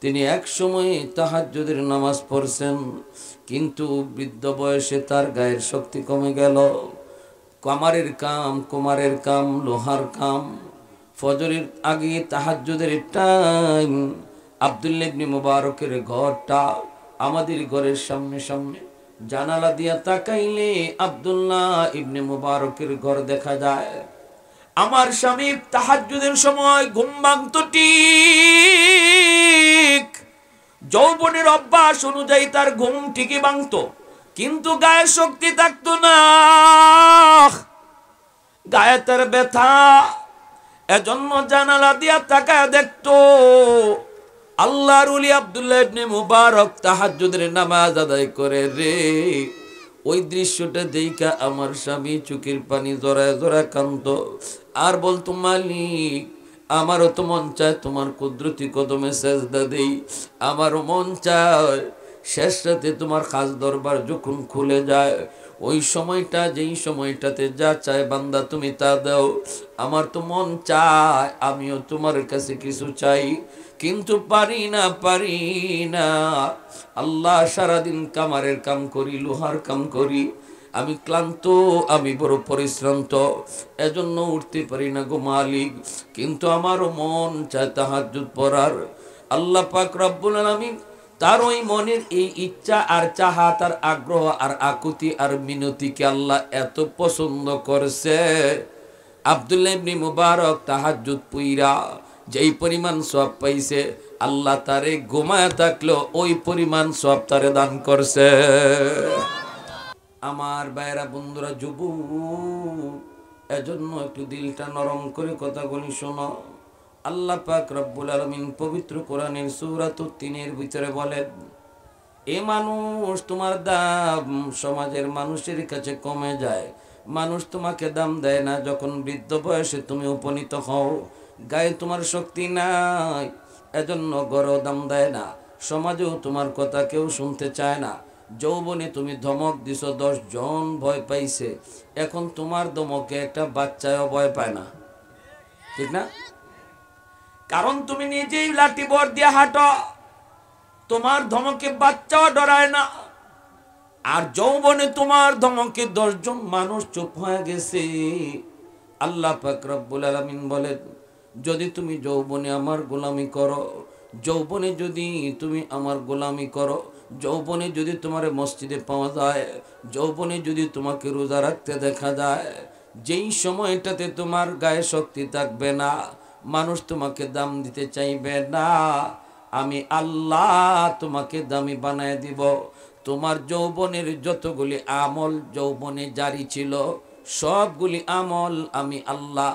তিনি এক সময় তাহাজ্জুদের নামাজ পড়ছেন, কিন্তু বৃদ্ধ বয়সে তার গায়ের শক্তি কমে গেল। কুমারের কাম, লোহার কাম। ফজরের আগে তাহাজ্জুদের টাইম। আব্দুল্লাহ ইবনে মুবারকের ঘরটা আমাদের ঘরের সামনে সামনে। জানালা দিয়া তাকাইলে আব্দুল্লাহ ইবনে মুবারকের ঘর দেখা যায়। আমার স্বামী তাহাজ্জুদের সময় ঘুম ভাঙতো ঠিক, যৌবনের অভ্যাস অনুযায়ী তার ঘুম ঠিকই ভাঙতো, কিন্তু গায়ে শক্তি থাকতো না, গায়ে তার ব্যথা। এজন্য জানালা দিয়া তাকায় দেখতো আল্লাহর ওলি আব্দুল্লাহ ইবনে মুবারক তাহাজ্জুদের নামাজ আদায় করে রে। ওই দৃশ্যটা দেখা আমার স্বামী চোখের পানি জড়ায় জড়ায় কাঁদতো আর বলতো, মালিক, আমারও তো মন চায় তোমার কুদরতি কদমে সেজদা দেই, আমারও মন চায় শেষ রাতে তোমার খাস দরবার যখন খুলে যায়, ওই সময়টা, যেই সময়টাতে যা চায় বান্দা তুমি তা দাও। আমার তো মন চায় আমিও তোমার কাছে কিছু চাই, কিন্তু পারি না। আল্লাহ, সারাদিন কামারের কাম করি, লোহার কাম করি, আমি ক্লান্ত, আমি বড় পরিশ্রান্ত, এজন্য উঠতে পারি না গো মালিক, কিন্তু আমারও মন চায় তাহাজ্জুদ পড়ার। আল্লাহ পাক রব্বুল আলামিন তার ওই মনের এই ইচ্ছা আর চাহা, তার আগ্রহ আর আকুতি আর মিনতিকে আল্লাহ এত পছন্দ করছে, আব্দুল্লাহ ইবনে মুবারক তাহাজ্জুদ পুইরা যেই পরিমাণ সওয়াব পাইছে, আল্লাহ তারে ঘুমায় থাকলো ওই পরিমাণ সওয়াব তারে দান করছে। আমার ভাইরা, বন্ধুরা, যুবক, এজন্য একটু দিলটা নরম করে কথাগুলি শোনো। আল্লাহ পাক রব্বুল আলামিন পবিত্র কোরআনের সূরাতুত তিনের ভিতরে বলেন, এ মানুষ, তোমার দাম সমাজের মানুষের কাছে কমে যায়, মানুষ তোমাকে দাম দেয় না যখন বৃদ্ধ বয়সে তুমি উপনীত হও, গায়ে তোমার শক্তি নাই, এজন্য গড়ও দাম দেয় না, সমাজেও তোমার কথা কেউ শুনতে চায় না। যৌবনে তুমি ধমক দিছ, 10 জন ভয় পাইছে, এখন তোমার ধমকে একটা বাচ্চাও ভয় পায় না, ঠিক না? কারণ তুমি নিজেই লাঠি বর দিয়ে হাঁটো, তোমার ধমকে বাচ্চাও ডরায় না। আর যৌবনে তোমার ধমকে 10 জন মানুষ চুপ হয়ে গেছে। আল্লাহ পাক রব্বুল আলামিন বলেন, যদি তুমি যৌবনে আমার গোলামি করো, যৌবনে যদি তুমি আমার গোলামি করো, যৌবনে যদি তোমার মসজিদে পাওয়া যায়, যৌবনে যদি তোমাকে রোজা রাখতে দেখা যায়, যেই সময়টাতে তোমার গায়ে শক্তি থাকবে না, মানুষ তোমাকে দাম দিতে চাইবে না, আমি আল্লাহ তোমাকে দামি বানায় দিব। তোমার যৌবনের যতগুলি আমল যৌবনে জারি ছিল, সবগুলি আমল আমি আল্লাহ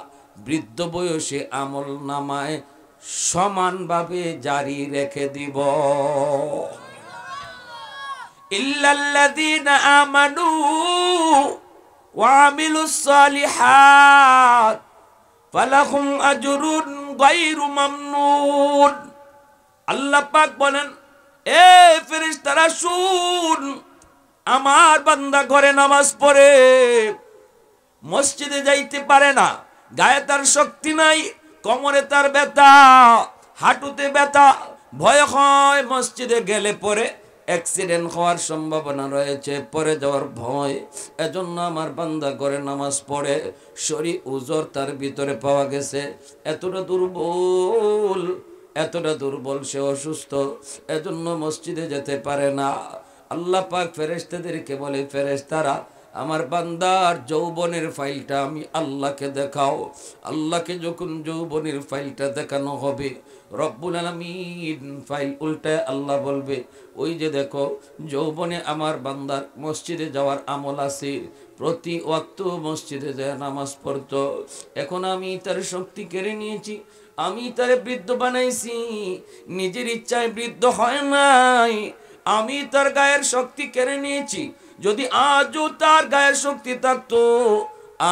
বৃদ্ধ বয়সে আমল নামায় সমানভাবে জারি রেখে দিব। ইল্লাল্লাযীনা আমানু ওয়া আমিলুস সালিহাত ফালাহুম আজরুন গায়রু মামনুন। আল্লাহ পাক বলেন, এ ফেরেশতারা শুন, আমার বান্দা ঘরে নামাজ পড়ে, মসজিদে যাইতে পারে না, গায়ে তার শক্তি নাই, কোমরে তার ব্যথা, হাঁটুতে ব্যথা, ভয় হয় মসজিদে গেলে পরে অ্যাক্সিডেন্ট হওয়ার সম্ভাবনা রয়েছে, পরে যাওয়ার ভয়, এজন্য আমার বান্দা ঘরে নামাজ পড়ে, শরীর উজর তার ভিতরে পাওয়া গেছে, এতটা দুর্বল, সে অসুস্থ, এজন্য মসজিদে যেতে পারে না। আল্লাহ পাক ফেরেশতাদেরকে বলে, ফেরেশতারা, আমার বান্দার যৌবনের ফাইলটা আমি আল্লাহকে দেখাও। আল্লাহকে যখন যৌবনের ফাইলটা দেখানো হবে, রব্বুল আলামিন ফাইল উল্টায় আল্লাহ বলবে, ওই যে দেখো, যৌবনে আমার বান্দার মসজিদে যাওয়ার আমল আছে, প্রতি ওয়াক্ত মসজিদে যায় নামাজ পড়তো, এখন আমি তার শক্তি কেড়ে নিয়েছি, আমি তারে বৃদ্ধ বানাইছি, নিজের ইচ্ছায় বৃদ্ধ হয় নাই, আমি তার গায়ের শক্তি কেড়ে নিয়েছি। যদি আজও তার গায়ের শক্তি থাকতো,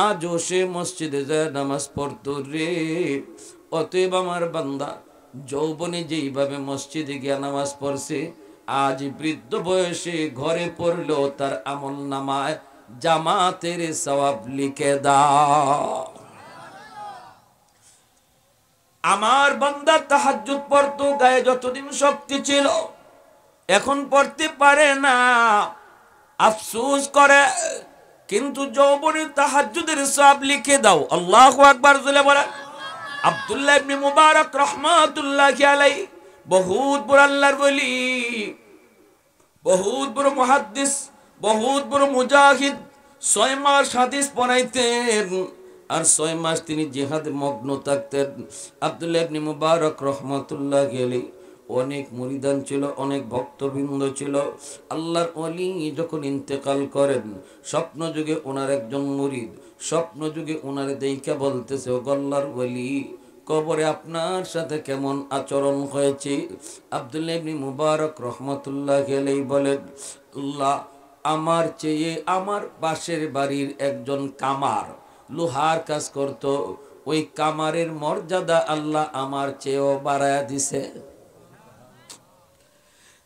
আজও সে মসজিদে যায় নামাজ পড়তো রে। অতএব আমার বান্দা যৌবনে যেইভাবে মসজিদে গিয়া নামাজ পড়ছে, আজ বৃদ্ধ বয়সে ঘরে পড়লেও তার আমল নামায় জামাতের সওয়াব লিখে দাও। আমার বান্দা তাহাজ্জুদ পড়তো, গায়ে যতদিন শক্তি ছিল, এখন পড়তে পারে না, আফসোস করে। কিন্তু যৌবনের তাহাজ্জুদের সওয়াব লিখে দাও। আল্লাহু আকবার জোরে বলেন। আব্দুল্লাহ ইবনে মুবারক রহমাতুল্লাহি আলাইহি বহুত বড় আল্লাহর ওলি, বহুত বড় মুহাদ্দিস, বহুত বড় মুজাহিদ। 6 মাস হাদিস পড়াইতেন আর 6 মাস তিনি জিহাদে মগ্ন থাকতেন। আব্দুল্লাহ ইবনে মুবারক রহমাতুল্লাহি আলাইহি অনেক মুরিদান ছিল, অনেক ভক্তবৃন্দ ছিল। আল্লাহর ওলি যখন ইন্তেকাল করেন, স্বপ্ন যুগে ওনার একজন মুরিদ স্বপ্ন যুগে ওনারে দেইখা বলতেছে, ও আল্লাহর ওলি, কবরে আপনার সাথে কেমন আচরণ হয়েছে? আব্দুল্লাহ ইবনে মুবারক রহমাতুল্লাহি আলাইহি বলেন, আল্লাহ, আমার চেয়ে আমার পাশের বাড়ির একজন কামার লোহার কাজ করত, ওই কামারের মর্যাদা আল্লাহ আমার চেয়েও বাড়ায়া দিছে।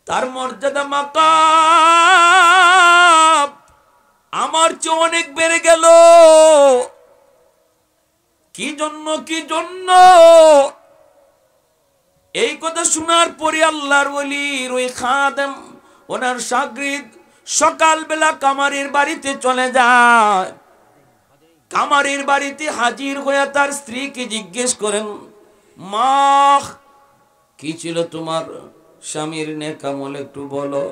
তার মর্যাদা মাকাম আমার চেয়ে অনেক বেড়ে গেল। কি জন্য, কি জন্য? এই কথা শোনার পরে আল্লাহর ওলির ওই খাদেম, ওনার শাগরিদ সকালবেলা কামারের বাড়িতে চলে যায়। কামারের বাড়িতে হাজির হয়ে তার স্ত্রীকে জিজ্ঞেস করেন, মা, কি ছিল তোমার স্বামীর নেকামল একটু বলো।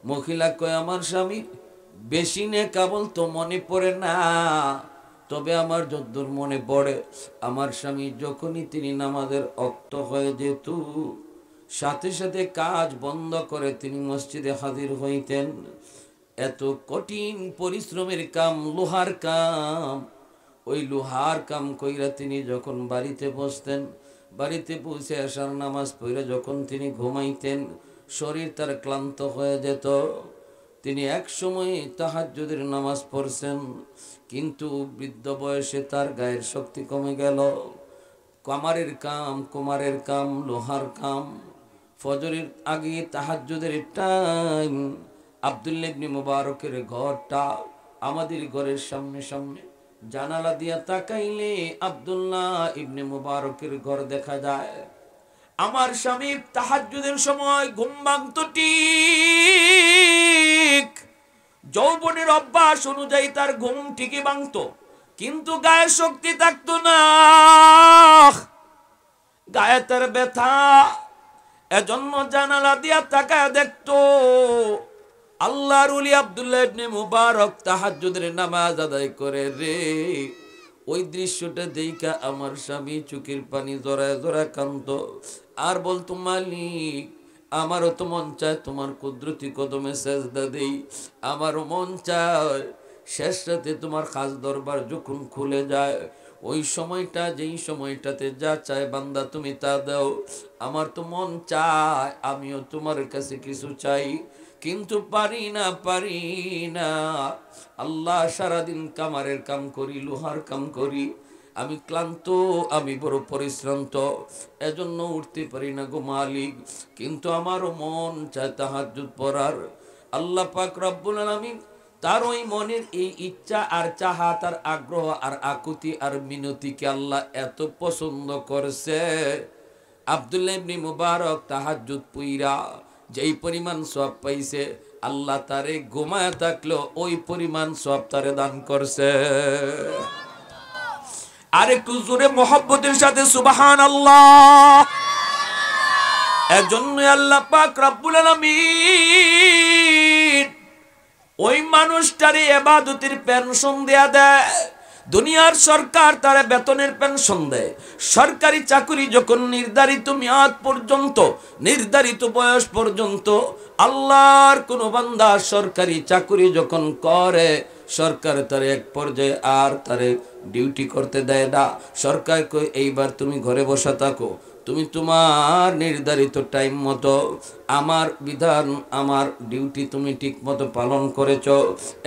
মহিলা কয়, আমার স্বামীর বেশি নেকামল তো মনে পড়ে না, তবে আমার যদ্দূর মনে পড়ে, আমার স্বামী যখনই তিনি নামাজের ওয়াক্ত হয়ে যেত, সাথে সাথে কাজ বন্ধ করে তিনি মসজিদে হাজির হইতেন। এত কঠিন পরিশ্রমের কাম, লোহার কাম, ওই লোহার কাম কইরা তিনি যখন বাড়িতে বসতেন, বাড়িতে পৌঁছে আসার নামাজ পড়ে যখন তিনি ঘুমাইতেন, শরীর তার ক্লান্ত হয়ে যেত। তিনি এক সময় তাহাজ্জুদের নামাজ পড়ছেন, কিন্তু বৃদ্ধ বয়সে তার গায়ের শক্তি কমে গেল। কামারের কাম, কুমারের কাম, লোহার কাম, ফজরের আগে তাহাজ্জুদের টাইম। আব্দুল্লাহ ইবনে মুবারকের ঘরটা আমাদের ঘরের সামনে সামনে, জানালা দিয়া তাকাইলে আব্দুল্লাহ ইবনে মুবারকের ঘর দেখা যায়। আমার স্বামী তাহাজ্জুদের সময় ঘুম ভাঙতো ঠিক, যৌবনের অভ্যাস অনুযায়ী তার ঘুম ঠিকই ভাঙতো, কিন্তু গায়ে শক্তি থাকতো না, গায়ে তার ব্যথা। এজন্য জানালা দিয়া তাকায় দেখতো আল্লাহর ওলি আব্দুল্লাহ ইবনে মুবারক তাহাজ্জুদের নামাজ আদায় করে রে। ওই দৃশ্যটা দেখা আমার স্বামী চোখের পানি জড়ায় জড়ায় কাঁদতো আর বলতো, মালিক, আমারও তো মন চায় তোমার কুদরতি কদমে সেজদা দেই, আমারও মন চায় শেষ রাতে তোমার খাস দরবার যখন খুলে যায়, ওই সময়টা, যেই সময়টাতে যা চায় বান্দা তুমি তা দাও। আমার তো মন চায় আমিও তোমার কাছে কিছু চাই, কিন্তু পারি না, পারি না। আল্লাহ, সারাদিন কামারের কাম করি, লোহার কাম করি, আমি ক্লান্ত, আমি বড় পরিশ্রান্ত, এজন্য উঠতে পারি না গো মালিক, কিন্তু আমারও মন চায় তাহাজ্জুদ পড়ার। আল্লাহ পাক রব্বুল আলামিন তার ওই মনের এই ইচ্ছা আর চাহা, তার আগ্রহ আর আকুতি আর মিনতিকে আল্লাহ এত পছন্দ করছে, আব্দুল্লাহ ইবনে মুবারক তাহাজ্জুদ পইরা যেই পরিমাণ সওয়াব পাইছে, আল্লাহ তারে ঘুমায় থাকলো ওই পরিমাণ সওয়াব তারে দান করছে। আর একটু জোরে মুহাব্বতের সাথে সুবহানাল্লাহ। এজন্য আল্লাহ পাক রব্বুল আলামিন ওই মানুষটারে ইবাদতের পেনশন দেয়া দেয়। দুনিয়ার সরকার তারা বেতনের পেনশন দেয়। সরকারি চাকরি যখন নির্ধারিত মেয়াদ পর্যন্ত, নির্ধারিত বয়স পর্যন্ত, আল্লাহর কোন বান্দা সরকারি চাকরি যখন করে, সরকার তারে এক পর্যায়ে আর তারে ডিউটি করতে দেয় না। সরকার কই, এইবার তুমি ঘরে বসা থাকো, তুমি তোমার নির্ধারিত টাইম মতো আমার বিধান, আমার ডিউটি তুমি ঠিক মতো পালন করেছ,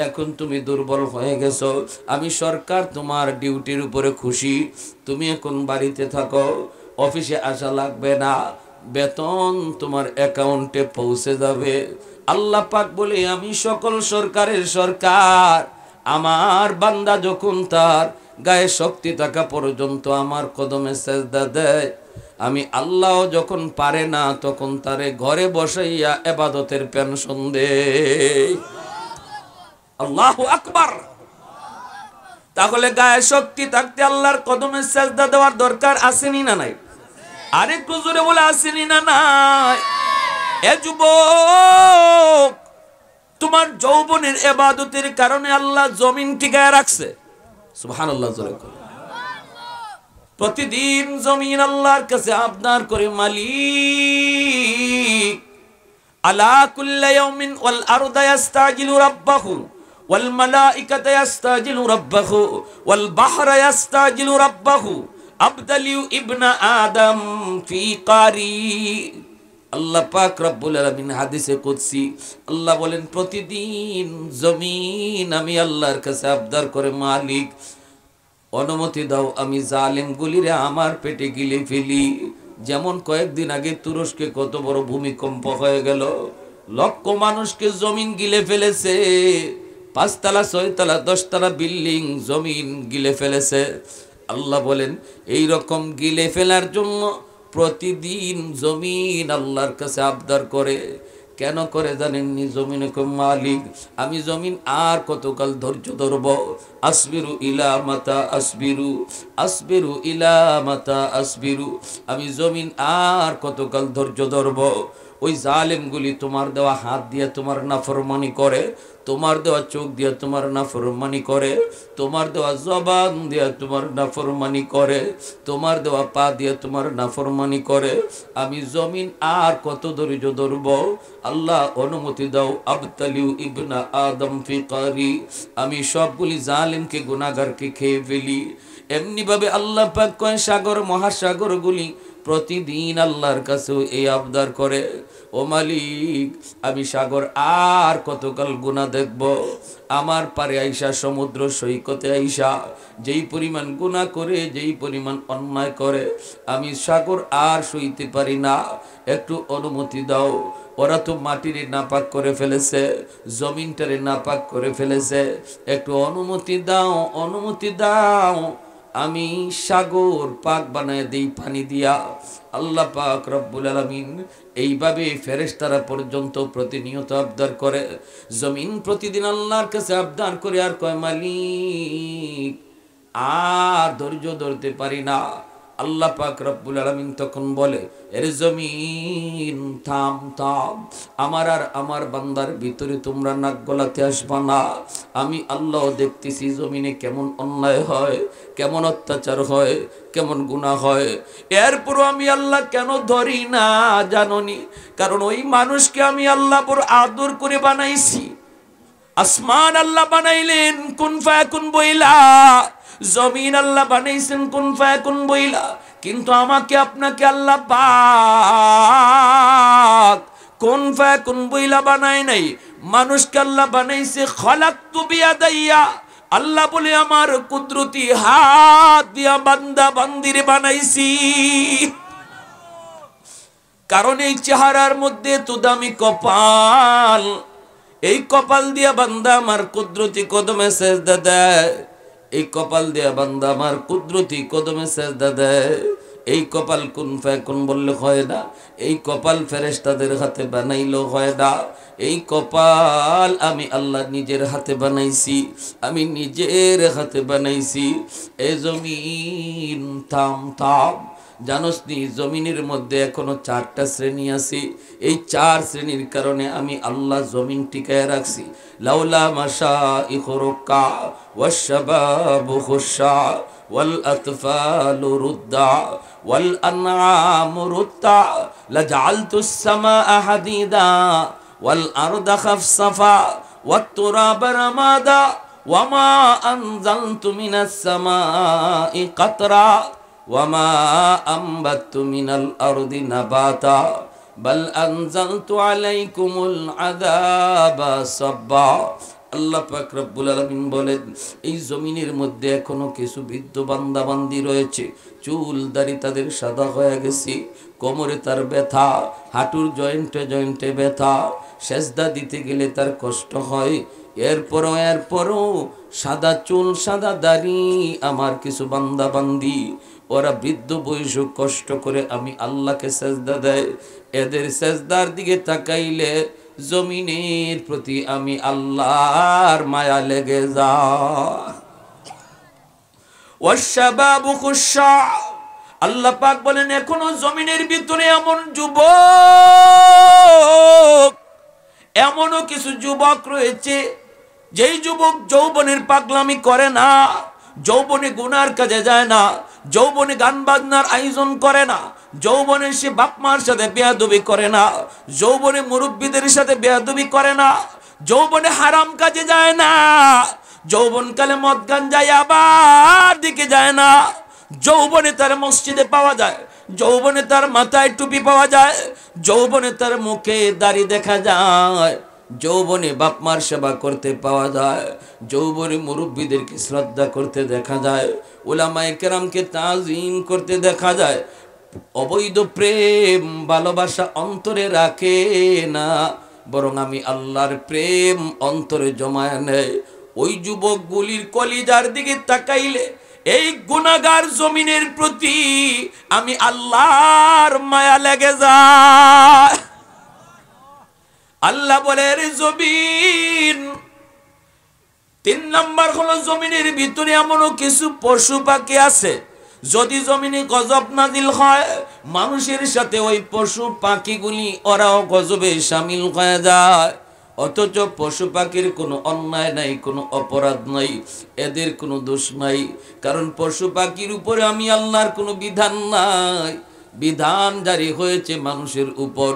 এখন তুমি দুর্বল হয়ে গেছো, আমি সরকার তোমার ডিউটির উপরে খুশি, তুমি এখন বাড়িতে থাকো, অফিসে আসা লাগবে না, বেতন তোমার অ্যাকাউন্টে পৌঁছে যাবে। আল্লাহ পাক বলে, আমি সকল সরকারের সরকার, আমার বান্দা যখন তার গায়ে শক্তি থাকা পর্যন্ত আমার কদমে সেজদা দেয়, আমি আল্লাহ যখন পারে না তখন তারে ঘরে বসাইয়া ইবাদতের পেনশন দেই। আল্লাহু আকবার। তাহলে গায়ে শক্তি থাকতে আল্লাহর কদমে সেজদা দেওয়ার দরকার আসেনি না নাই? আরেকটু জোরে বলে আসেনি না নাই? এ যুবক, তোমার যৌবনের ইবাদতের কারণে আল্লাহ জমিন টিকায় রাখছে। সুবহানাল্লাহ জোরে বলো। প্রতিদিন জমিন আল্লাহর কাছে আবদার করে, মালিক আলা কুল্লি ইয়াউমিন ওয়াল আরদু ইস্তাজিলু রাব্বাহু ওয়াল মালাইকাতু ইস্তাজিলু রাব্বাহু ওয়াল বাহরু ইস্তাজিলু রাব্বাহু আবদালিউ ইবনা আদম ফি কারি। আল্লাহ পাক রব্বুল আলামিন হাদিসে কুদসি আল্লাহ বলেন, প্রতিদিন জমিন আমি আল্লাহর কাছে আবদার করে, মালিক অনুমতি দাও আমি জালেম গুলিরে আমার পেটে গিলে ফেলি। যেমন কয়েকদিন আগে তুরস্কে কত বড় ভূমিকম্প হয়ে গেল, লক্ষ মানুষকে জমিন গিলে ফেলেছে, 5 তলা 6 তলা 10 তলা বিল্ডিং জমিন গিলে ফেলেছে। আল্লাহ বলেন, এই রকম গিলে ফেলার জন্য প্রতিদিন জমিন আল্লাহর কাছে আবদার করে। কেন করে জানেননি? জমিনে কো মালিক আমি জমিন আর কতকাল ধৈর্য ধরব? আসবিরু ইলা মাতা আসবিরু, আসবিরু ইলা মাতা আসবিরু, আমি জমিন আর কতকাল ধৈর্য ধরব? ওই জালেমগুলি তোমার দেওয়া হাত দিয়ে তোমার নাফরমানি করে, তোমার দেওয়া চোখ দিয়ে তোমার নাফরমানি করে, তোমার দেওয়া জবান দিয়ে তোমার নাফরমানি করে, তোমার দেওয়া পা দিয়ে তোমার নাফরমানি করে। আমি জমিন আর কত ধৈর্য ধরব? আল্লাহ অনুমতি দাও, আবতালিউ ইবনা আদম ফি কারি, আমি সবগুলি জালেমকে গুনাহগারকে খেয়ে ফেলি। এমনি ভাবে আল্লাহ পাক কয়, সাগর মহাসাগরগুলি প্রতিদিন আল্লাহর কাছে এই আবদার করে, ও মালিক আমি সাগর আর কতকাল গুনাহ দেখব? আমার পারে আইসা, সমুদ্র সৈকতে আইসা যেই পরিমাণ গুনাহ করে, যেই পরিমাণ অন্যায় করে, আমি সাগর আর সইতে পারি না, একটু অনুমতি দাও। ওরা তো মাটিরে নাপাক করে ফেলেছে, জমিনটারে নাপাক করে ফেলেছে, একটু অনুমতি দাও, অনুমতি দাও, আমি সাগর পাক বানায় দেই পানি দিয়া। আল্লাহ পাক রব্বুল আলামিন এইভাবে ফেরেশতারা পর্যন্ত প্রতিনিয়ত আবদার করে। জমিন প্রতিদিন আল্লাহর কাছে আবদার করে আর কয়, মালিক আর ধৈর্য ধরতে পারি না। আল্লাহ পাক রব্বুল আলামিন তখন বলে, এর জমিন থাম থাম, আমার আর আমার বান্দার ভিতরে তোমরা নাক গলাতে আসবা না। আমি আল্লাহ দেখতেছি জমিনে কেমন অন্যায় হয়, কেমন অত্যাচার হয়, কেমন গুনাহ হয়। এরপরও আমি আল্লাহ কেন ধরি না জাননি? কারণ ওই মানুষকে আমি আল্লাহ বড় আদর করে বানাইছি। আসমান আল্লাহ বানাইলেন কুন ফায়াকুন বইলা, জমিন আল্লাহ বানাইছেন কুন ফায়াকুন বইলা, কিন্তু আমাকে আপনাকে আল্লাহ পাক কুন ফায়াকুন বইলা বানায় নাই। মানুষকে আল্লাহ বানাইছে খলাকতু বিয়াদাইয়া, আল্লাহ বলে আমার কুদরতি হাত দিয়া বান্দা বান্দিরে বানাইছি। কারণ এই চেহারার মধ্যে তো দামি কপাল, এই কপাল দিয়া বান্দা আমার কুদরতি কদমে সেজদা দেয়, এই কপাল দিয়া বান্দা আমার কুদরতি কদমে সেজদা দেয়। এই কপাল কুন ফায়াকুন বললে হয় না, এই কপাল ফেরেশতাদের হাতে বানাইলো হয় না, এই কপাল আমি আল্লাহ নিজের হাতে বানাইছি, আমি নিজের হাতে বানাইছি। এ জমিন থাম থাম, জানোস নি জমিনের মধ্যে এখনো 4টা শ্রেণী আছে। এই 4 শ্রেণীর কারণে আমি আল্লাহ জমিন টিকায় রাখছি। লাউলা মাশাইখু রুকা ওয়াশবাবু খুশা ওয়াল আতফালু রুদ্দা ওয়াল আনআমু রুত্তা লাজআলতুস সামাআ হাদিদা ওয়াল আরদা খাফসাফা ওয়াত তুরাবা রামাদা ওয়ামা আনজালতু মিনাস সামাই কাতরা ওয়ামা আম্বাতু মিনাল আরদি নাবাতা বাল আনজালতু আলাইকুমুল আযাবা সাব্বা। আল্লাহ পাক রব্বুল আলামিন বলেন, এই জমিনের মধ্যে এখনো কিছু বৃদ্ধ বান্দা বান্দি রয়েছে, চুল দাড়ি তাদের সাদা হয়ে গেছে, কোমরে তার ব্যথা, হাঁটুর জয়েন্টে জয়েন্টে ব্যথা, সেজদা দিতে গেলে তার কষ্ট হয়। এরপরও সাদা চুল সাদা দাড়ি আমার কিছু বান্দা বান্দি, ওরা বৃদ্ধ বয়স কষ্ট করে আমি আল্লাহকে সেজদা দেয়। এদের সেজদার দিকে তাকাইলে জমিনের প্রতি আমি আল্লাহর মায়া লেগে যায়। ওয়াশাবাবু খুশা, আল্লাহ পাক বলেন এখনো জমিনের ভিতরে এমন যুবক, এমনও কিছু যুবক রয়েছে যেই যুবক যৌবনের পাগলামি করে না, যৌবনে গুনার কাজে যায় না, যৌবনে গান বাজনার আয়োজন করে না, যৌবনে সে বাপ মার সাথে বেয়াদবি করে না, যৌবনে মুরব্বীদের সাথে বেয়াদবি করে না, যৌবনে হারাম কাজে যায় না, যৌবনকালে মদ গাঞ্জায় আবার দিকে যায় না, যৌবনে তার মসজিদে পাওয়া যায়, যৌবনে তার মাথায় টুপি পাওয়া যায়, যৌবনে তার মুখে দাড়ি দেখা যায়, যৌবনে বাপ মার সেবা করতে পাওয়া যায়, যৌবনে মুরব্বীদেরকে শ্রদ্ধা করতে দেখা যায়, উলামায়ে কেরামকে তাজিম করতে দেখা যায়। অবৈধ প্রেম ভালোবাসা অন্তরে রাখে না, বরং আমি আল্লাহর প্রেম অন্তরে জমায় নেয়। ওই যুবকগুলির কলিজার দিকে তাকাইলে এই গুনাহগার জমিনের প্রতি আমি আল্লাহর মায়া লেগে যায়। আল্লাহ বলে রে জমিন, 3 নাম্বার হলো জমিনের ভিতরে এমনও কিছু পশু পাখি আছে, যদি জমিনে গজব নাজিল হয় মানুষের সাথে ওই পশু পাখিগুলি ওরাও গজবে শামিল হয়ে যায়। অথচ পশু পাখির কোনো অন্যায় নাই, কোনো অপরাধ নাই, এদের কোনো দোষ নাই, কারণ পশু পাখির উপরে আমি আল্লাহর কোনো বিধান নাই, বিধান জারি হয়েছে মানুষের উপর।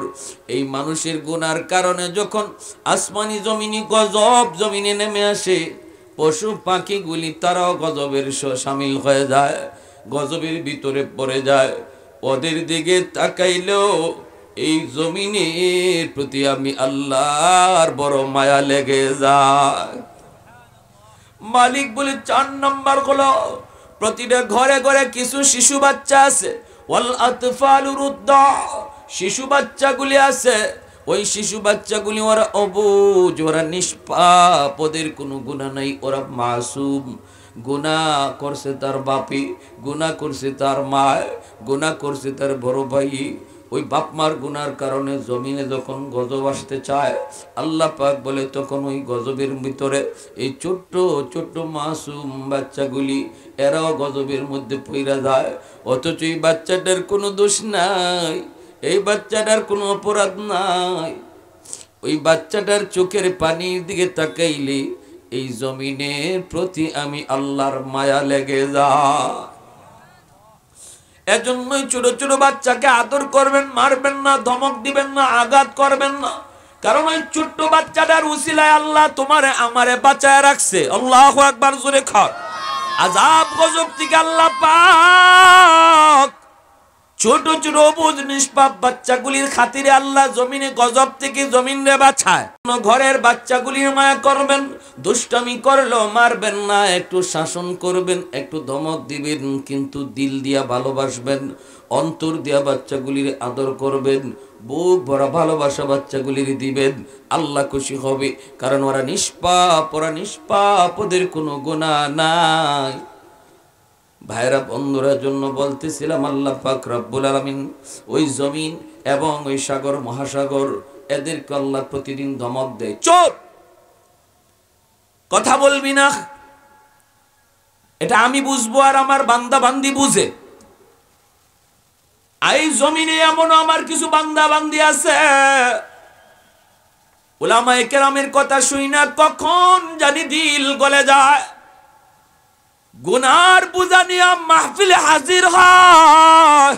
এই মানুষের গুনার কারণে যখন আসমানি জমিনি গজব জমিনে নেমে আসে, পশু পাখিগুলি তারাও গজবের শামিল হয়ে যায়, গজবের ভিতরে পড়ে যায়। ওদের দিকে তাকাইলেও এই জমিনের প্রতি আমি আল্লাহর বড় মায়া লেগে যায়। মালিক বলে 4 নাম্বার হলো প্রতিটা ঘরে ঘরে কিছু শিশু বাচ্চা আছে, ওয়াল আতফালুর রুদ্দা, শিশু বাচ্চাগুলি আছে, ওই শিশু বাচ্চাগুলি ওরা অবুঝ, ওরা নিষ্পাপ, ওদের কোনো গুনাহ নাই, ওরা মাসুম। গুনাহ করছে তার বাপি, গুনাহ করছে তার মা, গুনাহ করছে তার বড় ভাই, ওই বাপ মার গুনার কারণে জমিনে যখন গজব আসতে চায় আল্লাহ পাক বলে তখন ওই গজবের ভিতরে এই ছোট্ট ছোট্ট মাসুম বাচ্চাগুলি এরাও গজবের মধ্যে পইরা যায়। অথচ এই বাচ্চাটার কোনো দোষ নাই, এই বাচ্চাটার কোনো অপরাধ নাই। ওই বাচ্চাটার চোখের পানির দিকে তাকাইলে এই জমিনের প্রতি আমি আল্লাহর মায়া লেগে যায়। এজন্যই ছোট ছোট বাচ্চাকে আদর করবেন, মারবেন না, ধমক দিবেন না, আঘাত করবেন না, কারণ ওই ছোট্ট বাচ্চাটার উসিলায় আল্লাহ তোমারে আমারে বাঁচায় রাখছে। আল্লাহু আকবার, জোরে খাও। আযাব গজব থেকে আল্লাহ পাক ছোট ছোট অবুঝ নিষ্পাপ বাচ্চাগুলির খাতিরে আল্লাহ জমিনে গজব থেকে জমিনে বাঁচায়। ঘরের বাচ্চাগুলির মায়া করবেন, দুষ্টামি করলেও মারবেন না, একটু শাসন করবেন, একটু ধমক দিবেন, কিন্তু দিল দিয়া ভালোবাসবেন, অন্তর দিয়া বাচ্চাগুলির আদর করবেন, বুক ভরা ভালোবাসা বাচ্চাগুলির দিবেন। আল্লাহ খুশি হবে, কারণ ওরা নিষ্পাপ, ওরা নিষ্পাপ, ওদের কোনো গুনাহ নাই। ভাইরা বন্ধুরা জন্য বলতেছিলাম, আল্লাহ পাক রব্বুল আলামিন ওই জমিন এবং ওই সাগর মহাসাগর এদেরকে আল্লাহ প্রতিদিন ধমক দেয়, চুপ, কথা বলবি না। এটা আমি বুঝবো আর আমার বান্দা বান্দি বুঝে। এই জমিনে এমন আমার কিছু বান্দা বান্দি আছে, উলামায়ে কেরামের কথা শুই না কখন জানি দিল গলে যায়, গুনার বোঝা নিয়ে মাহফিলে হাজির হয়,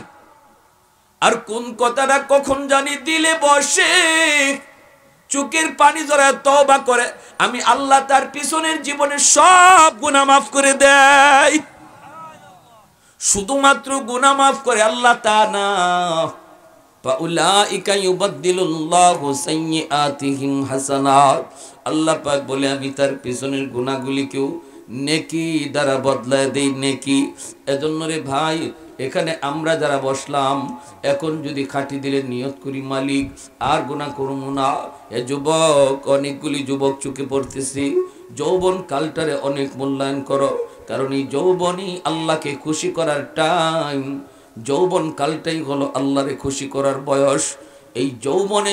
আর কোন কথাটা কখন জানি দিলে বসে, চোখের পানি জড়ায় তওবা করে, আমি আল্লাহ তার পিছনের জীবনে সব গুনাহ মাফ করে দেয়। শুধুমাত্র গুনাহ মাফ করে আল্লাহ তা না, ফাউলাইকা ইউবাদদিলুল্লাহু সাইয়্যাতিহিম হাসানাত। আল্লাহ পাক বলে আমি তার পিছনের গুনাহগুলিকেও নেকি দ্বারা বদলায় দেই, নেকি। এজন্য রে ভাই, এখানে আমরা যারা বসলাম, এখন যদি খাঁটি দিলে নিয়ত করি মালিক আর গুনাহ করব না। এ যুবক, অনেকগুলি যুবক চোখে পড়তেছি, যৌবন কালটারে অনেক মূল্যায়ন করো, কারণ এই যৌবনই আল্লাহকে খুশি করার টাইম। যৌবন কালটাই হলো আল্লাহরে খুশি করার বয়স। এই যৌবনে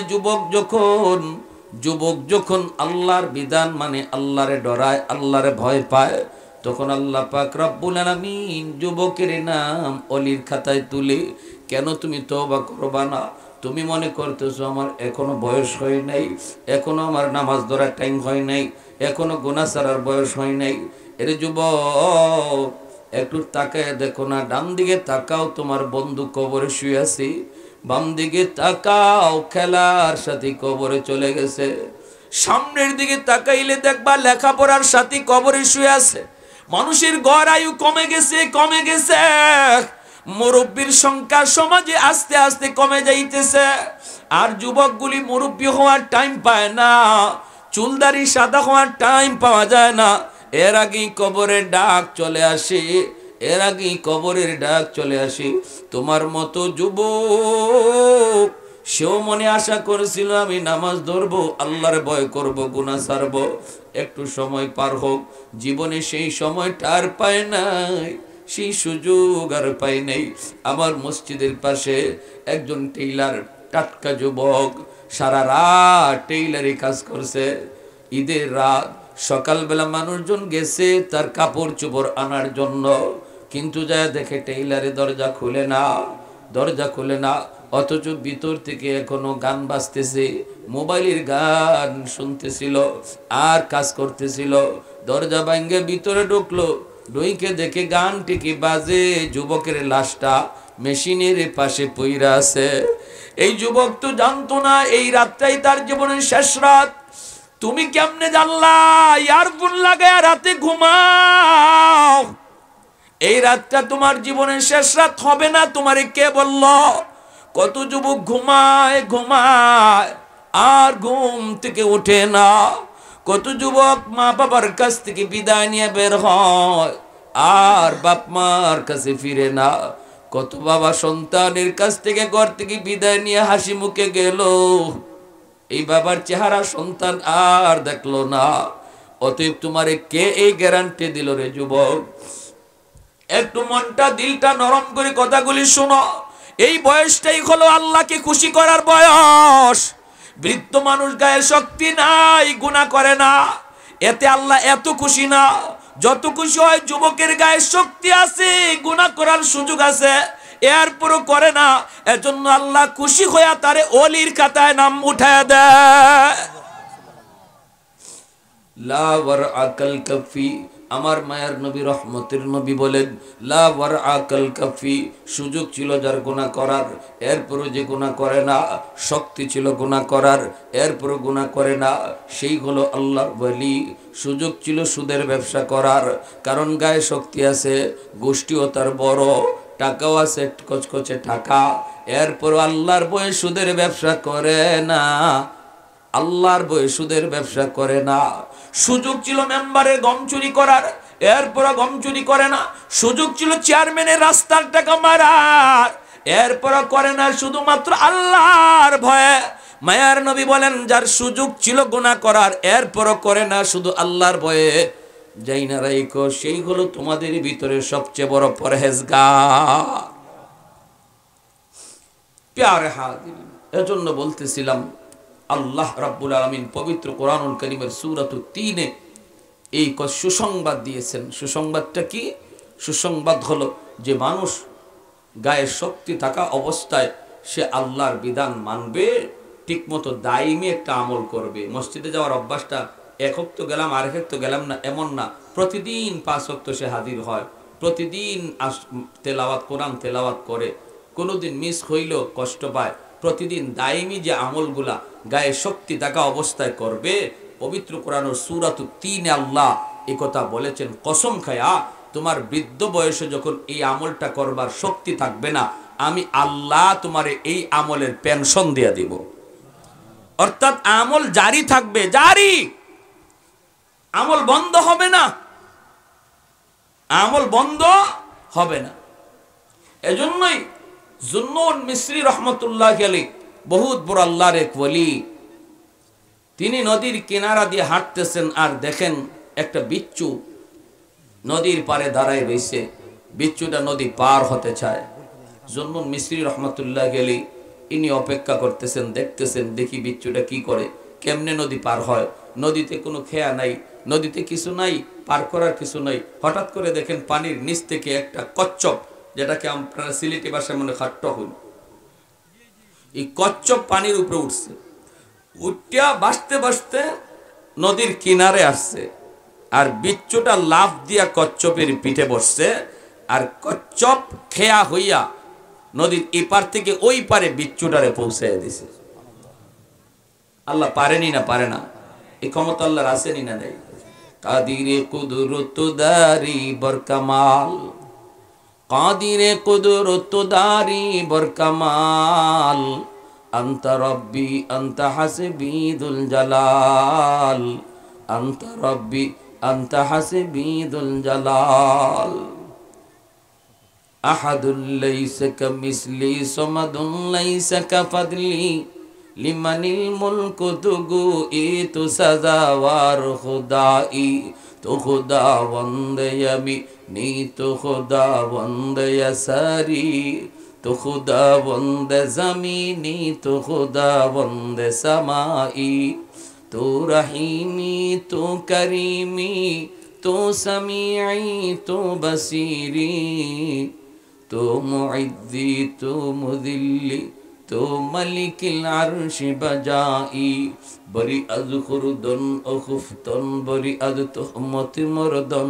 যুবক যখন আল্লাহর বিধান মানে আল্লাহরে ডরায়, আল্লাহরে ভয় পায়, তখন আল্লাহ পাক রব্বুল আলামিন যুবকের নাম অলির খাতায় তুলে, কেন তুমি তওবা করবা না? তুমি মনে করতেছো আমার এখনো বয়স হয় নাই, এখনো আমার নামাজ ধরার টাইম হয় নাই, এখনো গুনাহ ছাড়ার বয়স হয় নাই। এরে যুবক, একটু তাকায় দেখো না, ডান দিকে তাকাও, তোমার বন্ধু কবরে শুয়ে আছে, বাম দিকে তাকাও, খেলার সাথে কবরে চলে গেছে, সামনের দিকে তাকাইলে দেখবা লেখাপড়ার সাথে কবরে শুয়ে আছে। মানুষের গড় আয়ু কমে গেছে, মুরব্বীর সংখ্যা সমাজে আস্তে আস্তে কমে যাইতেছে। আর যুবকগুলি মুরব্বী হওয়ার টাইম পায় না, চুলদারি সাদা হওয়ার টাইম পাওয়া যায় না, এর আগেই কবরের ডাক চলে আসে। তোমার মতো যুবক, সেও মনে আশা করেছিল আমি নামাজ ধরবো, আল্লাহর ভয় করব, গুনাহ ছাড়ব, একটু সময় পার হোক। জীবনে সেই সময়টা আর পায় নাই, সেই সুযোগ আর পাই নাই। আমার মসজিদের পাশে একজন টেইলার, টাটকা যুবক, সারা রাত টেইলারি কাজ করছে। ঈদের রাত সকালবেলা মানুষজন গেছে তার কাপড় চোপড় আনার জন্য, কিন্তু যায় দেখে টেইলারে দরজা খুলে না, অথচ ভিতর থেকে এখনো গান বাজতেছে, মোবাইলের গান শুনতেছিল আর কাজ করতেছিল। দরজা ভাঙ্গে ভিতরে ঢুকলো, ঢুকে দেখে গান ঠিকই বাজে, যুবকের লাশটা মেশিনের পাশে পইরা আছে। এই যুবক তো জানতো না এই রাতটাই তার জীবনের শেষ রাত। তুমি কেমনে জানলা ইয়ারফোন লাগায় রাতে ঘুমাও? এই রাতটা তোমার জীবনের শেষ রাত হবে না, তোমারে কে বলল? কত যুবক ঘুমায় আর ঘুম থেকে ওঠে না। কত যুবক মা বাবার কাছ থেকে বিদায় নিয়ে বের হয় আর বাপ মার কাছে ফিরে না। কত বাবা সন্তানের কাছ থেকে ঘর থেকে বিদায় নিয়ে হাসি মুখে গেল, এই বাবার চেহারা সন্তান আর দেখলো না। অতএব তোমারে কে এই গ্যারান্টি দিল রে যুবক? একটু মনটা দিলটা নরম করে কথাগুলি শোনো। এই বয়সটাই হলো আল্লাহকে খুশি করার বয়স। বৃদ্ধ মানুষ গায়ে শক্তি নাই, গুনাহ করে না, এতে আল্লাহ এত খুশি না। যত খুশি হয় যুবকের গায়ে শক্তি আছে, গুনাহ করার সুযোগ আছে, এরপরও করে না। এজন্য আল্লাহ খুশি হইয়া তারে ওলির খাতায় নাম উঠায় দেয়। লা ওয়ারআকাল কাফি, আমার মায়ার নবী রহমতের নবী বলেন, লা ওয়ারআকাল কাফি, সুযোগ ছিল যার গুনাহ করার, এরপরও যে গুনাহ করে না, শক্তি ছিল গুনাহ করার, এরপরও গুনাহ করে না, সেই হলো আল্লাহর ওলি। সুযোগ ছিল সুদের ব্যবসা করার, কারণ গায়ে শক্তি আছে, গোষ্ঠীও তার বড়, টাকাও আছে কচকচে টাকা, এরপরও আল্লাহর ভয়ে সুদের ব্যবসা করে না, আল্লাহর ভয়ে সুদের ব্যবসা করে না। সুযোগ ছিল মেম্বারের গম চুরি করার, এরপরও গম চুরি করে না। সুযোগ ছিল চেয়ারম্যানের রাস্তার টাকা মারার, এরপরও করে না, শুধুমাত্র আল্লাহর ভয়ে। মায়ার নবী বলেন, যার সুযোগ ছিল গুনাহ করার, এরপরও করে না, শুধু আল্লাহর ভয়ে, যাই না রাইকো, সেই হলো তোমাদের ভিতরে সবচেয়ে বড় পরহেজগার। প্যারে হাজির, এজন্য বলতেছিলাম, আল্লাহ রাব্বুল আলামিন পবিত্র কোরআনুল কারীমের সূরাত ৩ এই সুসংবাদ দিয়েছেন। সুসংবাদটা কি? সুসংবাদ হলো যে মানুষ গায়ে শক্তি থাকা অবস্থায় সে আল্লাহর বিধান মানবে, ঠিকমতো দায়মি একটা আমল করবে। মসজিদে যাওয়ার অভ্যাসটা এক ওয়াক্ত গেলাম আর এক ওয়াক্ত গেলাম না এমন না, প্রতিদিন ৫ ওয়াক্ত সে হাজির হয়, প্রতিদিন তেলাওয়াত, কোরআন তেলাওয়াত করে, কোনোদিন মিস হইলেও কষ্ট পায়। প্রতিদিন দায়মি যে আমলগুলা গায়ে শক্তি থাকা অবস্থায় করবে, পবিত্র কোরআনের সূরাত ৩ আল্লাহ এই কথা বলেছেন, কসম খায়া তোমার বৃদ্ধ বয়সে যখন এই আমলটা করবার শক্তি থাকবে না, আমি আল্লাহ তোমারে এই আমলের পেনশন দিয়ে দিব। অর্থাৎ আমল জারি থাকবে, জারি, আমল বন্ধ হবে না, আমল বন্ধ হবে না। এজন্যই জুন্নুন মিসরি রহমতুল্লাহ আলাইহি বহুত বড় আল্লাহর এক ওলি, তিনি নদীর কিনারা দিয়ে হাঁটতেছেন আর দেখেন একটা বিচ্ছু নদীর পারে দাঁড়ায় রয়েছে। বিচ্ছুটা নদী পার হতে চায়। জুন্নুন মিসরি রহমতুল্লাহ আলাইহি ইনি অপেক্ষা করতেছেন, দেখতেছেন দেখি বিচ্ছুটা কি করে, কেমনে নদী পার হয়। নদীতে কোনো খেয়া নাই, নদীতে কিছু নাই, পার করার কিছু নাই। হঠাৎ করে দেখেন পানির নিচ থেকে একটা কচ্ছপ, যেটাকে আপনারা সিলেটি ভাষায় মনে খাট্ট হন, এই কচ্ছপ পানির উপরে উঠছে। উঠিয়া বাসতে বাসতে নদীর কিনারে আসছে, আর বিচ্ছুটা লাফ দিয়া কচ্ছপের পিঠে বসছে, আর কচ্ছপ খেয়া হইয়া নদীর এপার থেকে ওই পারে বিচ্ছুটারে পৌঁছাইয়া দিছে। আল্লাহ পারেনি না? পারে না? এই ক্ষমতা আল্লাহর আসেনি না? নেই? কাদিরে কুদরত দারি বরকামাল, কাদিরে কুদরত দারি বরকামাল, আনতা রব্বি আনতা হাসবি দুল জালাল, আনতা রব্বি আনতা হাসবি দুল জালাল। আহাদুল লাইসা কামিসলি সামাদুন লাইসা কাফাদলি, লিমানিল মুলকু তুগু ই তু সাজাওয়ার খুদাই, তো খুদা বন্দে আমি নি, তো খুদা বন্দে সারি, তো খুদা বন্দে জমিনি, তো খুদা বন্দে সামাই, তো রহিমি তো করিমি, তো সামিঈ তো বসিরি, তো মুইদ্দি তো মুদিল্লি, তো মালিকিল আরশি বাজাই। বরি আজ খুরদন ও খুফতন, বরি আজ তোহমতি মরদন,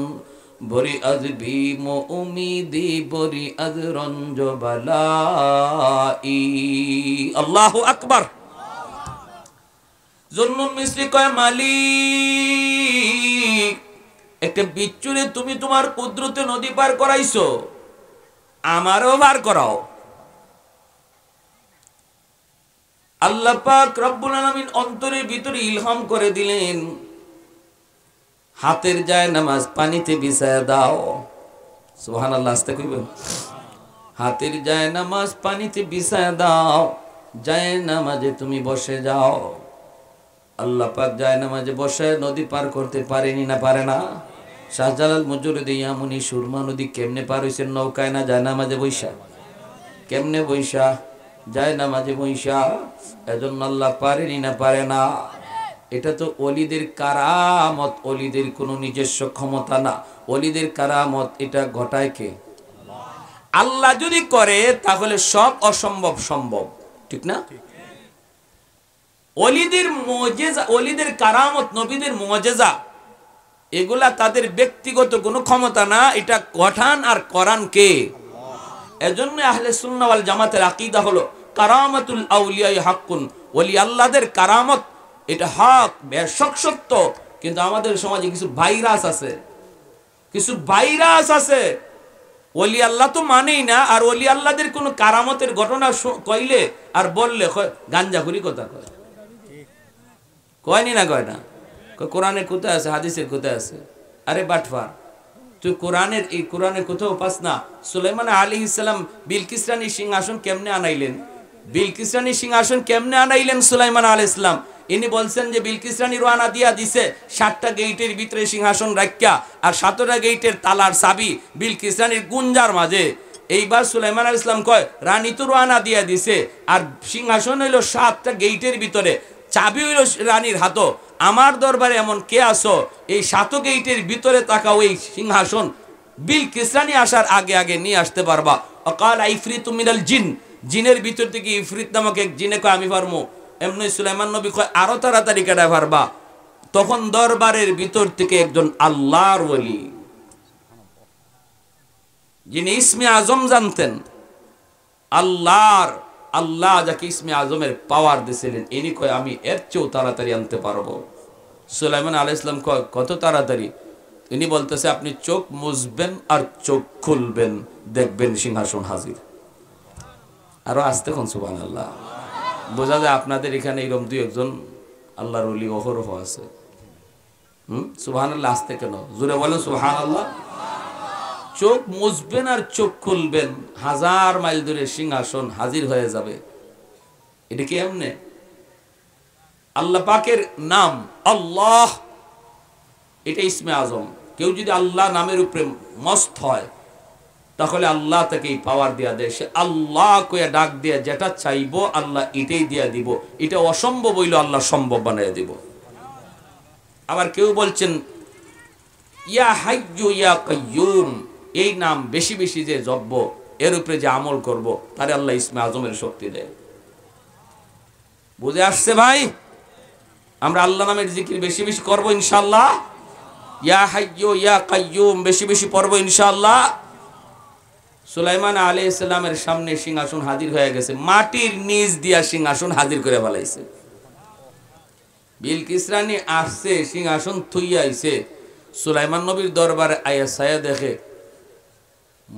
বরি আজ বিম উমিদি, বরি আজ রঞ্জ বালাই। আল্লাহু আকবার। জুন্নুন মিসরি কয়, মালিক, একটা বিচ্ছুরে তুমি তোমার কুদরতে নদী পার করাইছো, আমারও পার করাও। আল্লাহ পাক রব্বুল আলামিন অন্তরের ভিতরে ইলহাম করে দিলেন, হাতের যায় নামাজ পানিতে বিছায়া দাও। সুবহানাল্লাহ, আস্তে কইবেন। হাতের যায় নামাজ পানিতে বিছায়া দাও, যায় নামাজে তুমি বসে যাও। আল্লাহ পাক যায় নামাজে বসে নদী পার করতে পারেনি না? পারে না? শাহজালাল মুজুরিদি ইয়ামুনি সুরমা নদী কেমনে পার হইছেন? নৌকায় না, যায় নামাজে বৈশা। কেমনে বৈশা? যায় নামাজে বৈশা। এজন্য আল্লাহ পারেনি না? পারে না। এটা তো ওলিদের কারামত, ওলিদের কোনো নিজস্ব ক্ষমতা না, ওলিদের কারামত। এটা ঘটায় কে? আল্লাহ যদি করে তাহলে সব অসম্ভব সম্ভব, ঠিক না? ওলিদের মুজিজা, ওলিদের কারামত, নবীদের মুজিজা, এগুলা তাদের ব্যক্তিগত কোনো ক্ষমতা না, এটা গঠন আর করান কে? এজন্য আহলে সুন্নাহ ওয়াল জামাতের আকীদা হলো কারামাতুল আউলিয়া হাক্কুন, ওলি আল্লাহদের কারামত এটা হক, বেশক সত্য। কিন্তু আমাদের সমাজে কিছু ভাইরাস আছে, কিছু ভাইরাস আছে, ওলি আল্লাহ তো মানেই না, আর ওলি আল্লাহদের কোনো কারামতের ঘটনা কইলে আর বললে গাঞ্জাখুরি কথা কয়। কয়নি না? কয় না? কোরআনের কোথায় আছে, হাদিসের কোথায় আছে? আরে বাটফার, তুই কোরআনের, এই কোরআনের কোথাও পাস না। সুলাইমান আলাইহিস সালাম বিলকিস রানীর সিংহাসন কেমনে আনাইলেন? বিলকিস রানীর সিংহাসন কেমনে আনাইলেন সুলাইমান আলাইহিস সালাম? ইনি বলছেন যে বিলকিস রানী রওনা দিয়া দিছে 7টা গেটের ভিতরে সিংহাসন রাখিয়া, আর 7টা গেটের তালার চাবি বিলকিস রানীর গুঞ্জার মাঝে। এইবার সুলাইমান আলাইহিস সালাম কয়, রানী তো রওনা দিয়া দিছে, আর সিংহাসন হইল 7টা গেটের ভিতরে, চাবি হইল রানীর হাতো। আমার দরবারে এমন কে আসো এই 7 গেটের ভিতরে তাকাও, এই সিংহাসন বিলকিস রানী আসার আগে আগে নিয়ে আসতে পারবা। অকাল ইফরিতু মিনাল জিন, জিনের ভিতর থেকে ইফরিত নামক এক জিনে কয় আমি পারমু। এমনি সুলাইমান নবী কয় আরো তাড়াতাড়ি কেটে পারবা। তখন দরবারের ভিতর থেকে একজন আল্লাহর ওলি, যিনি ইসমে আজম জানতেন, আল্লাহ যাকে ইসমে আজমের পাওয়ার দিয়েছিলেন, ইনি কয় আমি এর চেয়েও তাড়াতাড়ি আনতে পারবো। সুলাইমান আলাইহিস সালাম কয় কত তাড়াতাড়ি? ইনি বলতেছে আপনি চোখ মুছবেন আর চোখ খুলবেন, দেখবেন সিংহাসন হাজির। আরো আসতে কোন সুবহানাল্লাহ। বোঝা যায় আপনাদের এখানে এরকম দুই একজন আল্লাহর ওলি অহরহ আছে। সুবহানাল্লাহ আসতে কেন? জোরে বলেন সুবহানাল্লাহ। চোখ মুছবেন আর চোখ খুলবেন, 1000 মাইল দূরে সিংহাসন হাজির হয়ে যাবে। এটা কি এমনে? আল্লাহ পাকের নাম আল্লাহ, এটা ইসমে আজম। কেউ যদি আল্লাহ নামের উপরে মস্ত হয় তাহলে আল্লাহ তাকে এই পাওয়ার দিয়া দেয়। সে আল্লাহ কইয়া ডাক দিয়া যেটা চাইবো আল্লাহ এটাই দিয়া দিব। এটা অসম্ভব হইল আল্লাহ সম্ভব বানাইয়া দিব। আবার কেউ বলছেন ইয়া হাইয়্যু ইয়া কাইয়্যুম, এই নাম বেশি বেশি যে জপব, এর উপরে যে আমল করব, তারে আল্লাহ ইসমে আজমের শক্তি দেয়। বুঝে আসছে ভাই? আমরা আল্লাহ নামের জিকির বেশি বেশি করব ইনশাআল্লাহ। ইয়া হাইয়্যু ইয়া কাইয়্যুম বেশি বেশি পড়ব ইনশাআল্লাহ। সুলাইমান আলাইহিস সালামের সামনে সিংহাসন হাজির হয়ে গেছে, মাটির নিচ দিয়া সিংহাসন হাজির করে ফেলাইছে। বিলকিস রানী আসছে, সিংহাসন থুইয়া আইছে, সুলাইমান নবীর দরবারে আয়া ছায়া দেখে,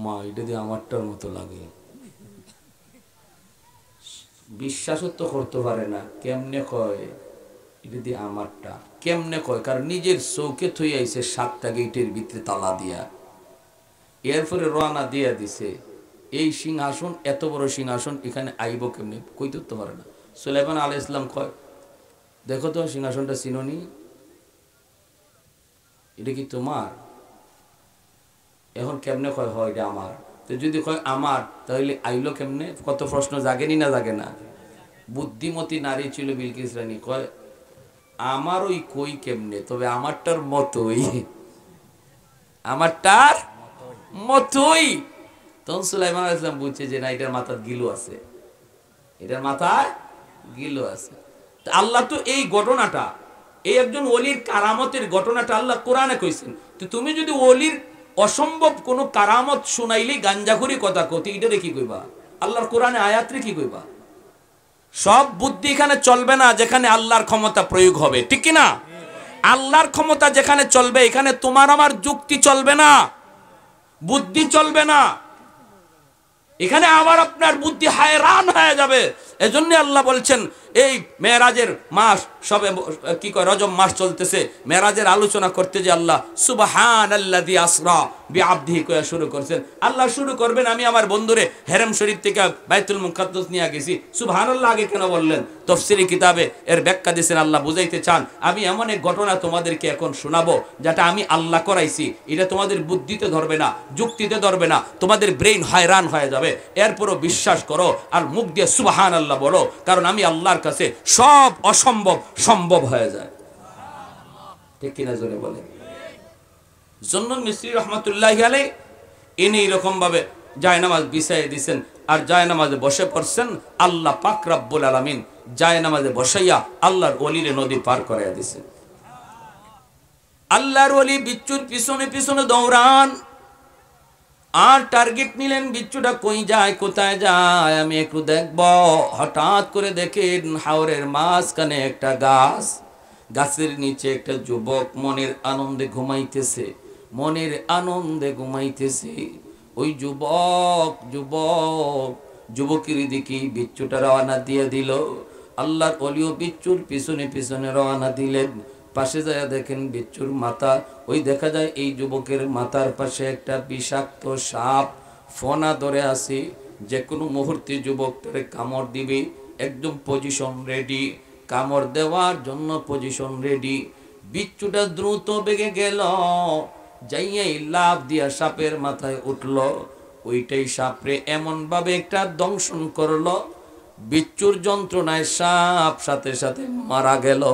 মা এটা দিয়ে আমারটার মতো লাগে। বিশ্বাসও তো করতে পারে না, কেমনে কয় এটা দিয়ে আমারটা, কেমনে কয়? কারণ নিজের চৌকে থুইয়া আইছে 7টা গেটের ভিতরে তালা দিয়া। এরপরে রওনা দিয়া দিছে। এই সিংহাসন, এত বড় সিংহাসন এখানে আইব কেমনে, কইতে তো পারে না। সুলাইমান আলাইহিস সালাম কয়, দেখো তো সিংহাসনটা চিনোনি, এটা কি তোমার? এখন কেমনে কয় হয় এটা আমার? তো যদি কয় আমার, তাহলে আইলো কেমনে? কত প্রশ্ন জাগেনি না জাগে না? বুদ্ধিমতী নারী ছিল বিলকিস রানী, কয় আমার ওই কই কেমনে, তবে আমারটার মতোই, আমারটার মতোই। তখন সুলাইমান আলাইহিস সালাম বুঝছে যে না, এটার মাথার গিলু আছে, এটার মাথায় গিলু আছে। আল্লাহ তো এই ঘটনাটা, এই একজন ওলির কারামতের ঘটনাটা আল্লাহ কোরআনে কইছেন। তো তুমি যদি ওলির অসম্ভব কোন কারামত শুনাইলেই গাঞ্জাখুরি কথা কতি, এটা কি কইবা? আল্লাহর কোরআনে আয়াতরে কি কইবা? সব বুদ্ধি এখানে চলবে না যেখানে আল্লাহর ক্ষমতা প্রয়োগ হবে, ঠিক কি না? আল্লাহর ক্ষমতা যেখানে চলবে, এখানে তোমার আমার যুক্তি চলবে না, বুদ্ধি চলবে না। এখানে আবার আপনার বুদ্ধি হায়রান হয়ে যাবে। এজন্য আল্লাহ বলছেন এই মেরাজের মাস, সবে কি কয় রজব মাস চলতেছে, মেরাজের আলোচনা করতে যে আল্লাহ সুবহানাল্লাযী আসরা বিআবদিহি কয়া শুরু করছেন। আল্লাহ শুরু করবেন, আমি আমার বন্ধুরে হেরেম শরীফ থেকে বাইতুল মুকাদ্দাস নিয়ে গেছি, সুবহানাল্লাহ আগে কেন বললেন? তাফসীরি কিতাবে এর ব্যাখ্যা দিয়েছেন। আল্লাহ বুঝাইতে চান আমি এমন এক ঘটনা তোমাদেরকে এখন শোনাবো যেটা আমি আল্লাহ করাইছি, এটা তোমাদের বুদ্ধিতে ধরবে না, যুক্তিতে ধরবে না, তোমাদের ব্রেইন হয়রান হয়ে যাবে। এরপরও বিশ্বাস করো আর মুখ দিয়ে সুবহানাল্লাহ বলো, কারণ আমি আল্লাহর কাছে সব অসম্ভব সম্ভব হয়ে যায়। ঠিক কিনা জোরে বলে? জন্নুল মিসরি রহমাতুল্লাহি আলাইহি ইনি এরকম ভাবে জায়নামাজ বিছাইয়ে দিয়েছেন আর জায়নামাজে বসে পড়ছেন। আল্লাহ পাক রব্বুল আলামিন জায়নামাজে বসাইয়া আল্লাহর ওলিরে নদী পার করাইয়া দিয়েছেন। আল্লাহর ওলি বিচ্ছুর পিছনে পিছনে দৌড়ান আর টার্গেট নিলেন, বিচ্ছুটা কই যায়, কোথায় যায়, আমি একটু দেখব। হঠাৎ করে দেখেন হাওরের মাঝখানে একটা গাছ, গাছের নিচে একটা যুবক মনের আনন্দে ঘুমাইতেছে, মনের আনন্দে ঘুমাইতেছে। ওই যুবকের দিকে বিচ্ছুটা রওনা দিয়ে দিল। আল্লাহর ওলিও বিচ্ছুর পিছনে পিছনে রওনা দিলেন। পাশে যায় দেখেন বিচ্ছুর মাথা, ওই দেখা যায় এই যুবকের মাথার পাশে একটা বিষাক্ত সাপ ফনা ধরে আছে, যে কোনো মুহূর্তে যুবকটারে কামড় দিবে, একদম পজিশন রেডি, কামড় দেওয়ার জন্য পজিশন রেডি। বিচ্ছুটা দ্রুত বেগে গেল, যাইয়াই লাফ দিয়া সাপের মাথায় উঠল। ওইটাই সাপরে এমন ভাবে একটা দংশন করলো, বিচ্ছুর যন্ত্রণায় সাপ সাথে সাথে মারা গেল।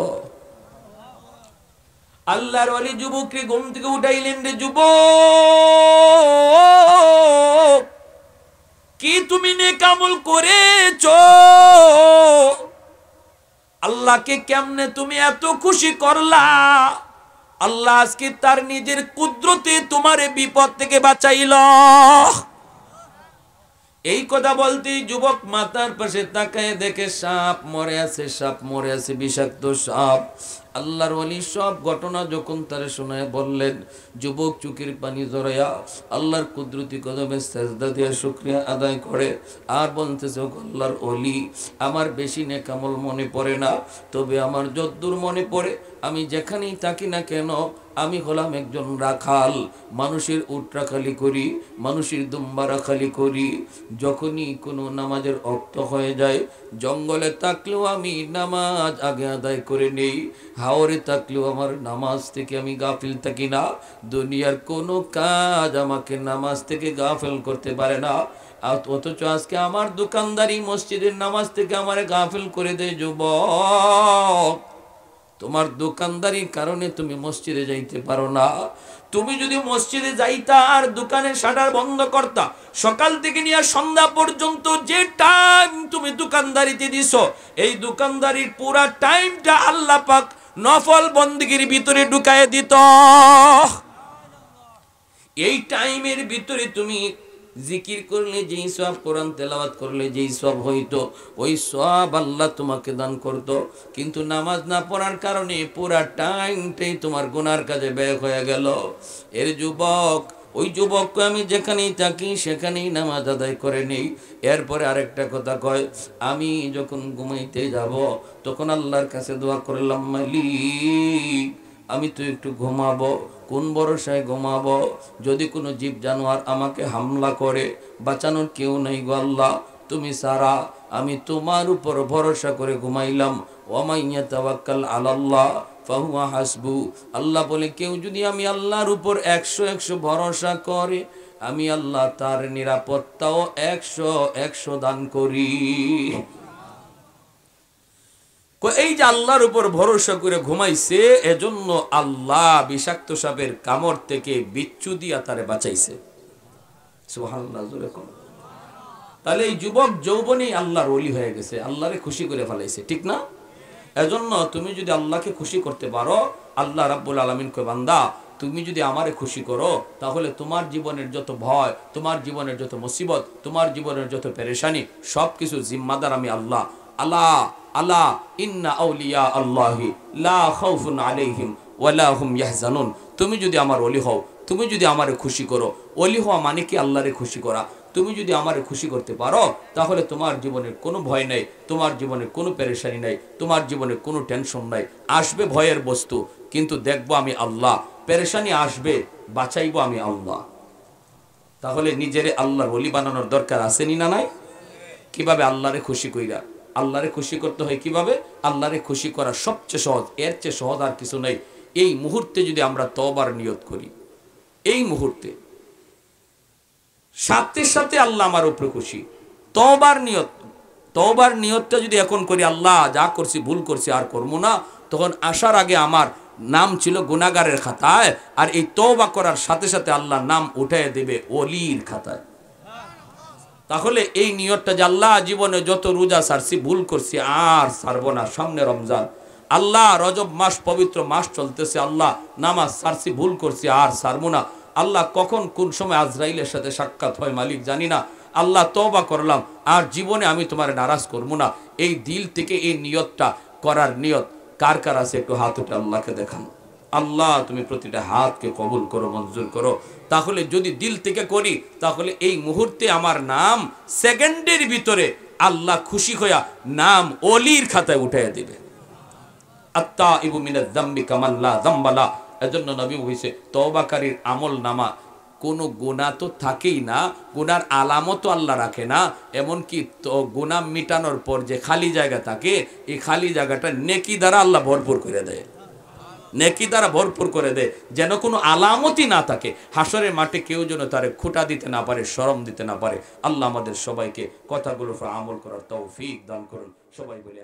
আল্লাহর ওলি যুবককে ঘুম থেকে উঠাইলেন, রে যুবক, কি তুমি নেক আমল করেছো? আল্লাহকে কেমনে তুমি এত খুশি করলা? আল্লাহ আজকে তার নিজের কুদরতে তোমারে বিপদ থেকে বাঁচাইল। এই কথা বলতেই যুবক মাথার পাশে তাকায় দেখে সাপ মরে আছে, সাপ মরে আছে, বিষাক্ত সাপ। আল্লাহর ওলি সব ঘটনা যখন তারা শোনায় বললেন, যুবক চুকির পানি জড়াইয়া আল্লাহর কুদরতি কদমে সেজদা দিয়ে শুকরিয়া আদায় করে আর বলতেছে, আল্লাহর ওলি, আমার বেশি নেকামল মনে পড়ে না, তবে আমার যদ্দূর মনে পড়ে আমি যেখানেই থাকি না কেন আমি হলাম একজন রাখাল। মানুষের উট রাখালি করি, মানুষের দুম্বা রাখালি করি। যখনই কোনো নামাজের অক্ত হয়ে যায়, জঙ্গলে থাকলেও আমি নামাজ আগে আদায় করে নেই, হাওরে থাকলেও আমার নামাজ থেকে আমি গাফিল থাকি না। দুনিয়ার কোনো কাজ আমাকে নামাজ থেকে গাফিল করতে পারে না। অথচ আজকে আমার দোকানদারি মসজিদের নামাজ থেকে আমার গাফিল করে দেয়। যুবক, তোমার দোকানদারির কারণে তুমি মসজিদে যাইতে পারো না। তুমি যদি মসজিদে যাইতা আর দোকানের শাটার বন্ধ করতা, সকাল থেকে নিয়ে সন্ধ্যা পর্যন্ত যে টাইম তুমি দোকানদারিতে দিছো, এই দোকানদারির পুরা টাইমটা আল্লাহ পাক নফল বন্দেগীর ভিতরে ঢুকায় দিত। এই টাইমের ভিতরে তুমি জিকির করলে যেই সওয়াব, কোরআন তেলাওয়াত করলে যেই সওয়াব হইতো, ওই সওয়াব আল্লাহ তোমাকে দান করত। কিন্তু নামাজ না পড়ার কারণে পুরা টাইমটাই তোমার গুনার কাজে ব্যয় হয়ে গেল। এর যুবক, ওই যুবককে আমি যেখানেই থাকি সেখানেই নামাজ আদায় করে নেই। এরপরে আরেকটা কথা কয়, আমি যখন ঘুমাইতে যাব তখন আল্লাহর কাছে দোয়া করলাম, মালিক আমি তো একটু ঘুমাবো। কোন ভরসায় ঘুমাবো? যদি কোনো জীব জানোয়ার আমাকে হামলা করে, বাঁচানোর কেউ নেই গো আল্লাহ, তুমি সারা। আমি তোমার উপর ভরসা করে ঘুমাইলাম। ওয়ামাইয়া তাওয়াক্কাল আলাল্লাহ ফাহুয়া হাসবু। আল্লাহ বলে, কেউ যদি আমি আল্লাহর উপর 100 ভরসা করে, আমি আল্লাহ তার নিরাপত্তাও 100 দান করি। এই যে আল্লাহর উপর ভরসা করে ঘুমাইছে, এজন্য আল্লাহ বিষাক্ত সাপের কামড় থেকে বিচ্ছু দিয়া তারে বাঁচাইছে। সুবহানাল্লাহ, জোরে কোন। তাহলে এই যুবক যৌবনেই আল্লাহর ওলি হয়ে গেছে, আল্লাহরে খুশি করে ফেলাইছে, ঠিক না? এজন্য তুমি যদি আল্লাহকে খুশি করতে পারো, আল্লাহ রাব্বুল আলামিন কয়, বান্দা তুমি যদি আমারে খুশি করো, তাহলে তোমার জীবনের যত ভয়, তোমার জীবনের যত মুসিবত, তোমার জীবনের যত পেরেশানি, সবকিছু জিম্মাদার আমি আল্লাহ। আল্লাহ আল্লাহ ইন্না আউলিয়া আল্লাহি লা খাউফুন আলাইহিম ওয়ালা হুম ইয়াহজানুন। তুমি যদি আমার ওলি হও, তুমি যদি আমারে খুশি করো, ওলি হওয়া মানে কি আল্লাহরে খুশি করা। তুমি যদি আমারে খুশি করতে পারো, তাহলে তোমার জীবনের কোনো ভয় নাই, তোমার জীবনে কোনো পেরেশানি নাই, তোমার জীবনে কোনো টেনশন নাই। আসবে ভয়ের বস্তু, কিন্তু দেখবো আমি আল্লাহ। পেরেশানি আসবে, বাঁচাইবো আমি আল্লাহ। তাহলে নিজেরে আল্লাহর ওলি বানানোর দরকার আছে না নাই? কিভাবে আল্লাহরে খুশি কইরা? আল্লাহরে খুশি করতে হয় কিভাবে? আল্লাহরে খুশি করা সবচেয়ে সহজ, এর চেয়ে সহজ আর কিছু নেই। এই মুহূর্তে যদি আমরা তওবার নিয়ত করি, এই মুহূর্তে সাথে সাথে আল্লাহ আমার উপরে খুশি। তওবার নিয়তটা যদি এখন করি, আল্লাহ যা করছি ভুল করছি আর করবো না, তখন আসার আগে আমার নাম ছিল গুনাহগারের খাতায়, আর এই তওবা করার সাথে সাথে আল্লাহ নাম উঠিয়ে দেবে ওলির খাতায়। তাহলে এই নিয়তটা যে আল্লাহ জীবনে যত রোজা ছাড়ছি, ভুল করছি আর ছাড়বো না, সামনে রমজান, আল্লাহ রজব মাস পবিত্র মাস চলতেছে, আল্লাহ নামাজ ছাড়ছি, ভুল করছি আর ছাড়বো না। আল্লাহ কখন কোন সময় আজরাইলের সাথে সাক্ষাৎ হয় মালিক জানি না। আল্লাহ তওবা করলাম, আর জীবনে আমি তোমার নারাজ করবো না। এই দিল থেকে এই নিয়তটা করার নিয়ত কার কার আছে? একটু হাত উঠে আল্লাহকে দেখান। আল্লাহ তুমি প্রতিটা হাতকে কবুল করো, মঞ্জুর করো। তাহলে যদি দিল থেকে করি, তাহলে এই মুহূর্তে আমার নাম সেকেন্ডের ভিতরে আল্লাহ খুশি হইয়া নাম ওলির খাতায় উঠাইয়া দিবে। আত্তাইবু মিনাজ যামবি কামান লা যামবা লা। এজন্য নবী বলেছে, তওবাকারীর আমল নামা কোনো গুনাহ তো থাকেই না, গুনার আলামত আল্লাহ রাখে না। এমনকি তো গুনাহ মিটানোর পর যে খালি জায়গা থাকে, এই খালি জায়গাটা নেকি দ্বারা আল্লাহ ভরপুর করে দেয়, নেকি দ্বারা ভরপুর করে দেয়, যেন কোনো আলামতই না থাকে। হাসরের মাঠে কেউ যেন তারে খুঁটা দিতে না পারে, শরম দিতে না পারে। আল্লাহ আমাদের সবাইকে কথাগুলো আমল করার তৌফিক দান করুন। সবাই বলে